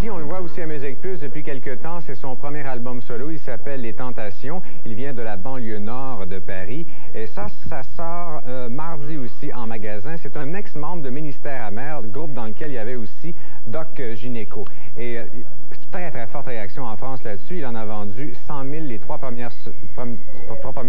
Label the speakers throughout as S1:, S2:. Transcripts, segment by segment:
S1: aussi, on le voit aussi à Musique Plus depuis quelques temps, c'est son premier album solo, il s'appelle Les Tentations. Il vient de la banlieue nord de Paris et ça sort mardi aussi en magasin. C'est un ex-membre de Ministère Amer, groupe dans lequel il y avait aussi Doc Gynéco. Et très, très forte réaction en France là-dessus. Il en a vendu 100 000 les trois premières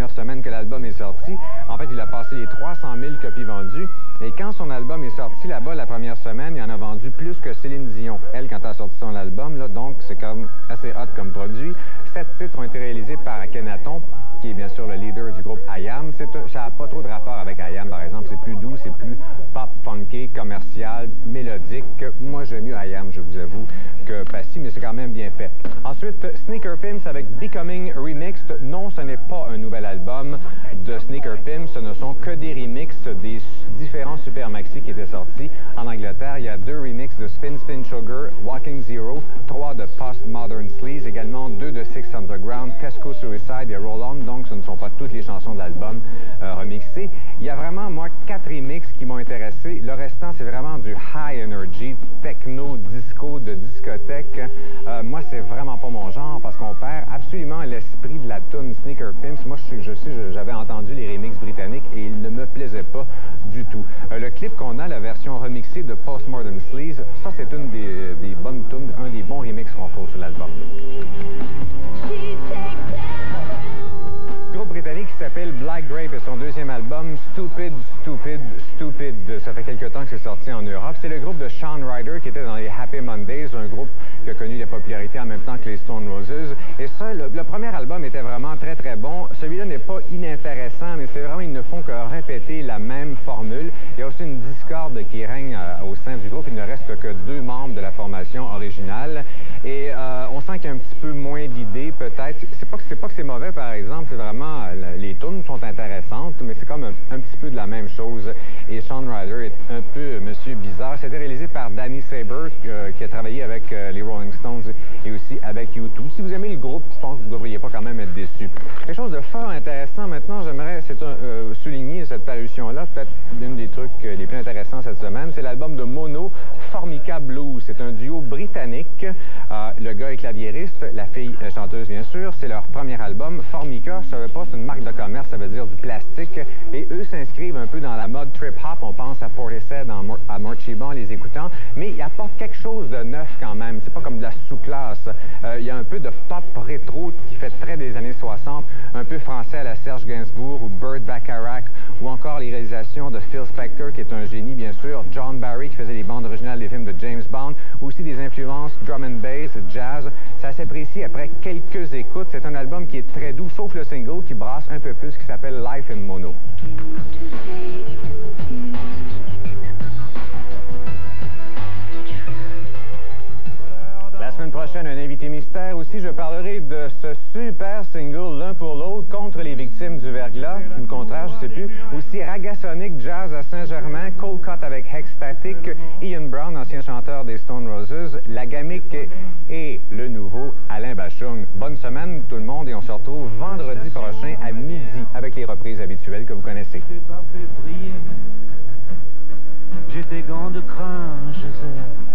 S1: semaines que l'album est sorti. En fait, il a passé les 300 000 copies vendues. Et quand son album est sorti là-bas la première semaine, il en a vendu plus que Céline Dion, elle, quand elle a sorti son album. Là, donc, c'est comme assez hot comme produit. 7 titres ont été réalisés par Akhenaton, qui est bien sûr le leader du groupe I.Am. Ça n'a pas trop de rapport avec I.Am, par exemple. C'est plus doux, c'est plus pop, funky, commercial, mélodique. Moi, j'aime mieux I.Am, je vous avoue, que Passy, mais c'est quand même bien fait. Ensuite, Sneaker Pimps avec Becoming Remixed. Non, ce n'est pas un nouvel album de Sneaker Pimps. Ce ne sont que des remixes des différents Super Maxi qui étaient sortis en Angleterre. Il y a 2 remixes de Spin Spin Sugar, Walking Zero, 3 de Post-Modern Sleaze, également 2 de Six Underground, Tesco Suicide et Roll On. Donc, ce ne sont pas toutes les chansons de l'album remixées. Il y a vraiment, moi, 4 remixes qui m'ont intéressé. Le restant, c'est vraiment du high energy, techno, disco, de discothèque. Moi, c'est vraiment pas mon genre parce qu'on perd absolument l'esprit de la tune Sneaker Pimps. Moi, j'avais entendu les remixes britanniques et ils ne me plaisaient pas du tout. Le clip qu'on a, la version remixée de Postmodern Sleaze, ça, c'est une des bonnes tunes, un des bons remixes qu'on trouve sur l'album. Groupe britannique qui s'appelle Black Grape et son deuxième album, Stupid, Stupid, Stupid. Ça fait quelque temps que c'est sorti en Europe. C'est le groupe de Shawn Ryder qui était dans les Happy Mondays, un groupe qui a connu la popularité en même temps que les Stone Roses. Et ça, le premier album était vraiment très, très bon. Celui-là n'est pas inintéressant, mais c'est vraiment, ils ne font que répéter la même formule. Il y a aussi une discorde qui règne au sein du groupe. Il ne reste que 2 membres de la formation originale. Et on sent qu'il y a un petit peu moins d'idées, peut-être. C'est pas que c'est mauvais, par exemple. C'est vraiment, les tunes sont intéressantes, mais c'est comme un petit peu de la même chose. Et Shawn Ryder est un peu monsieur bizarre. C'était réalisé par Danny Saber, qui a travaillé avec les Rolling Stones et aussi avec U2. Si vous aimez le groupe, je pense que vous ne devriez pas quand même être déçus. Quelque chose de fort intéressant maintenant, j'aimerais souligner cette parution-là, peut-être l'une des trucs les plus intéressants cette semaine, c'est l'album de Mono, Formica Blues. C'est un duo britannique. Le gars est claviériste, la fille chanteuse, bien sûr. C'est leur premier album. Formica, je ne savais pas, c'est une marque de commerce, ça veut dire du plastique. Et eux s'inscrivent un peu dans la mode trip-hop. On pense à Portishead, à Morcheban, les écoutants. Mais ils apportent quelque chose de neuf quand même. C'est pas comme de la sous-classe. Il y a un peu de pop rétro qui fait très des années 60, un peu français à la Serge Gainsbourg ou Burt Bacharach, ou encore les réalisations de Phil Spector, qui est un génie, bien sûr. John Barry, qui faisait les bandes originales des films de James Bond. Aussi des influences drum and bass, jazz. Ça s'apprécie après quelques écoutes. C'est un album qui est très doux, sauf le single qui brasse un peu plus, qui s'appelle Life in Mono. La semaine prochaine, un invité mystère. Aussi, je parlerai de ce super single l'un pour l'autre contre les victimes du verglas, ou le contraire, je ne sais plus. Aussi, Ragasonic Jazz à Saint-Germain, Cold Cut avec Hexstatic, Ian Brown, ancien chanteur des Stone Roses, La Gamique et le nouveau Alain Bachung. Bonne semaine tout le monde et on se retrouve vendredi prochain à midi avec les reprises habituelles que vous connaissez.
S2: J'étais gant de crin, Joseph.